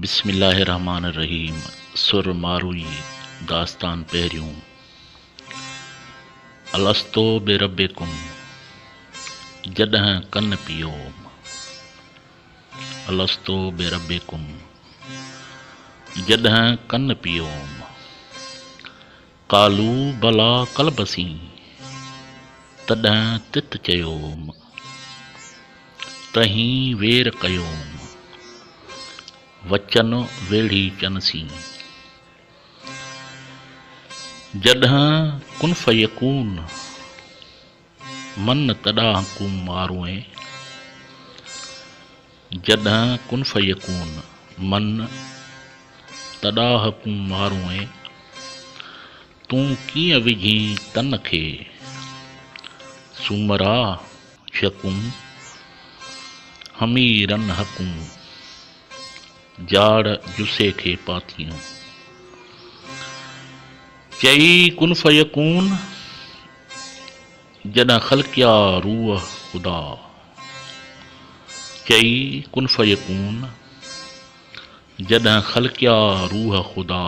बिस्मिल्लाहिर्रहमानिर्रहीम। सुर मारूई दास्तान पहिरियों। अलस्तो बिरब्बिकुम जॾहिं कन पियो। अलस्तो बिरब्बिकुम जॾहिं कन पियो। कालू बला कलबसी तॾहिं तित चयो। तहीं वेर कयो वचन वेड़ी चनसी। जॾहिं कुन फयकून मन तॾा हुकुम मारूए। जॾहिं कुन फयकून मन तॾा हुकुम मारूए। तूं कीअं विझी तन खे सूमरा शकूं हमीरन हकूं जाड़ जुसे खे पातियूं। चई कुन फयकून जॾहिं ख़लक़िया रूह ख़ुदा। चई कुन फयकून जॾहिं ख़लक़िया रूह ख़ुदा।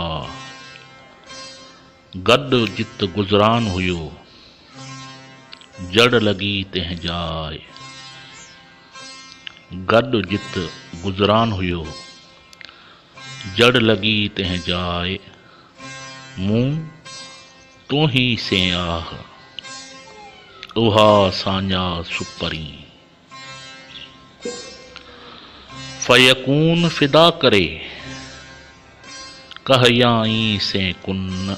गॾु जित गुज़रान हुयो जड़ लॻी तंहिं जाइ। गॾु जित गुज़रान हुयो जड़ लॻी तंहिं जाइ। मूं तो ही से आह उहा साञा सुपरी। फयकून फिदा करे कहयाई से कुन।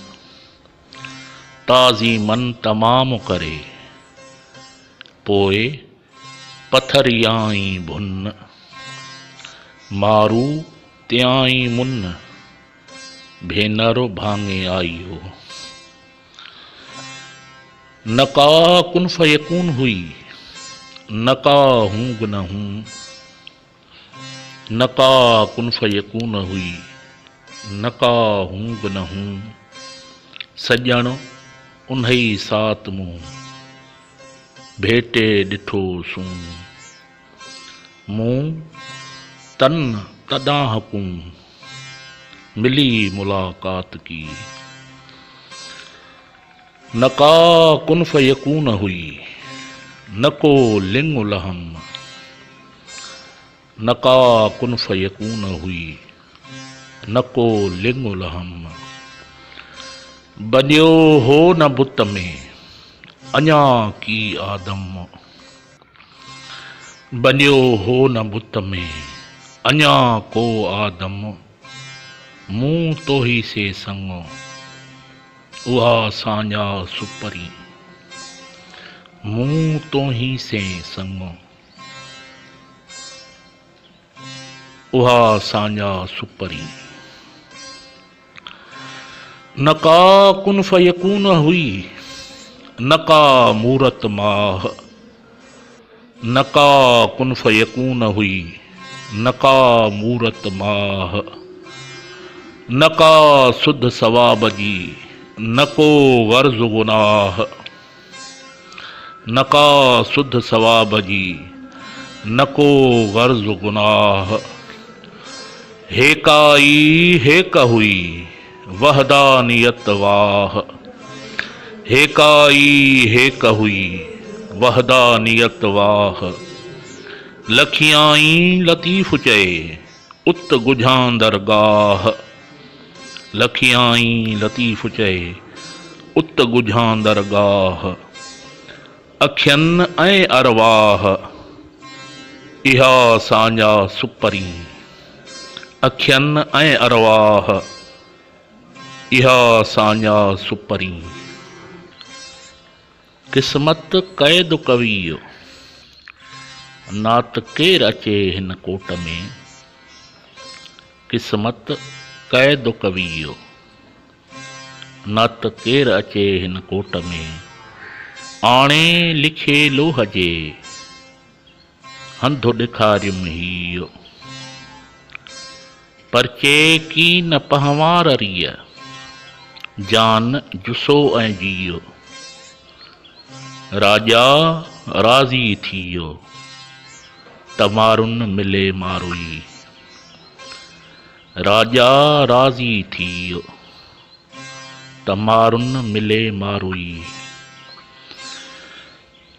ताज़ी मन तमाम करे पोए पथरियाई भुन। मारू त्याई मुन भेनरो भांगे आइयो। नका कुन फयकून हुई नका हूं न हूं। नका कुन फयकून हुई नका हूं न हूं। सजण उन्ही सात मूं भेटे ॾिठो सूं। मूं तन तॾा हुकुम मिली मुलाकात की। नका कुन फयकून हुई नको लिंग लहम। नका कुन फयकून हुई नको लिंग लहम। बनियो हो न बुत में अञा की आदम। बनियो हो न बुत में अञा को आदम। मूं तो ही से संग उहा साञा सुपरी। मूं तो ही से संग उहा साञा सुपरी। नका कुन फयकून हुई नका मूरत माह। नका कुन फयकून हुई नका मूरत माह। नका सुध सवाब जी नको गर्ज गुनाह। नका सुध सवाब जी नको गर्ज गुनाह। हेकाई हेक हुई वहदानियत वाह। हेकाई हेक हुई वहदानियत वाह। लखियाई लतीफ़ चए उत गुझां दरगाह। लखियाई लतीफ़ चए उत गुझां दरगाह। अखियन ऐं अरवाह इहा साञा सुपरी। अखियन ऐं अरवाह इहा साञा सुपरी। क़िस्मत क़ैद कवियो नात केर अचे हिन कोट में। क़िस्मत क़ैद कवियो नात केर अचे हिन कोट में। आणे लिखे लोह जे हंधु ॾेखारियुमि हीअ। परचे की न पहवारीअ जान जुसो ऐं जियो। राजा राज़ी थियो तमारुन मिले मारुई। राजा राज़ी थी त मारुन मिले मारुई।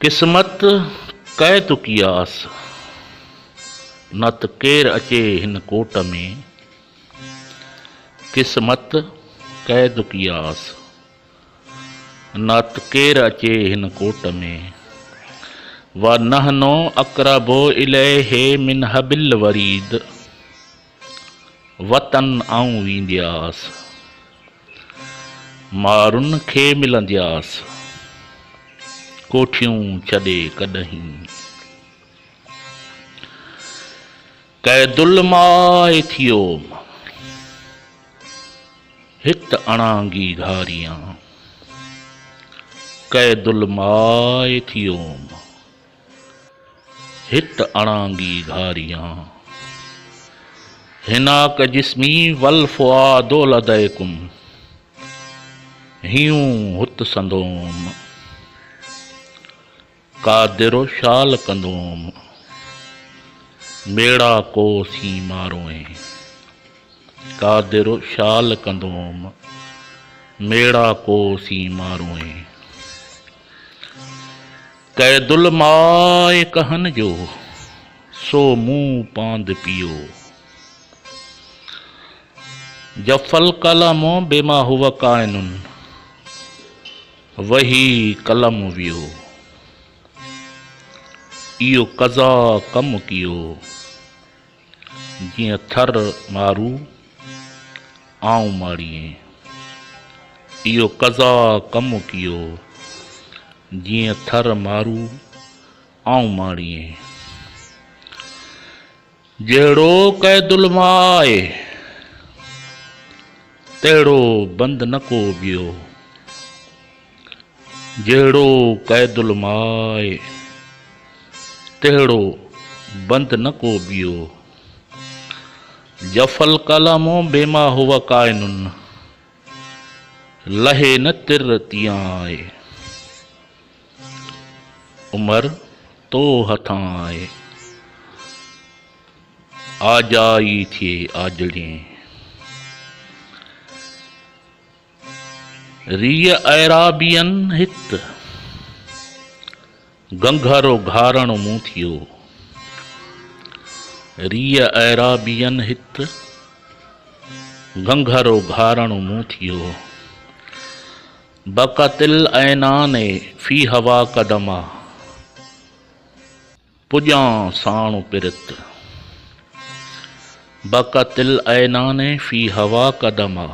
क़िस्मत कै तुकियास न त केर अचे हिन कोट में। क़िस्मत कै तुकियास न त केर अचे हिन कोट में। व नहनो अक़रबो इलैहि मिन हबिल वरीद। वतन आऊं वींदियास मारुन खे मिलंदियास कोठियूं छॾे कॾहिं। कैदुल माए थियो हित अणांगी घारियां। कैदुल माए थियो हित अणांगी घारियां। हिनाक जिस्मी वल फुआदो लदैकुम हियूं हुत संदोम। कादिरो शाल कंदोम मेड़ा कोसी मारोए। कादिरो शाल कंदोम मेड़ा कोसी मारोए। कैदुल माए कहन जो सो मुंह पांद पियो। जफल कलमो बेमा हुआ काइनुन वही कलम वियो। इहो कज़ा कम कियो जीअं थर मारू आऊं माड़िए। इहो कज़ा कम कियो जीअं थर मारू आऊं माड़िए। जहिड़ो कैदुल माए तहिड़ो बंद न को ॿियो। जहिड़ो कैदुल माए तहिड़ो बंद न को ॿियो। जफल कलमो बेमा हुआ काइनुन लहे न तिर तियां आहे। उमर तो हथां आहे आजाई थिए आजड़े। रिय ऐराबियन हित गंघरो घारण मूं थियो। रिय ऐराबियन हित गंघरो घारण मूं थियो। बक़तिल ऐनाने फी हवा कदमा पुॼां साणु पिरत। बक़तिल ऐनाने फी हवा कदमा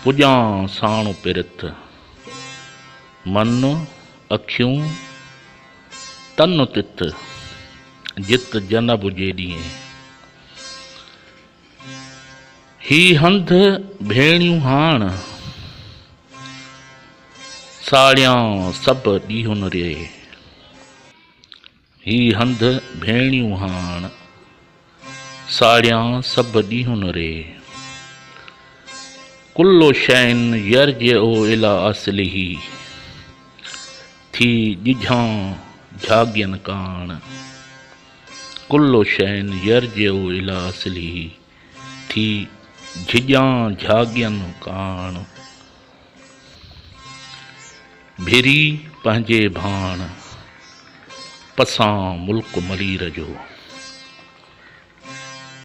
पुॼां साणु पिरत। मन अखियूं तन तित जित जनब जे ॾींहुं। ही हंध भेणियूं हाण साड़ियां सभु ॾींहुन रे। ही हंध भेणियूं हाण साड़ियां सभु ॾींहुन रे। कुल्लो शैन यर्जिउ इला असलिही थी ॼिझां झाॻियन काण। कुल्लो शैन यर्जिउ इला असलिही थी ॼिझां झाॻियन काण। भिरी पंहिंजे भाण पसां मुल्क मलीर जो।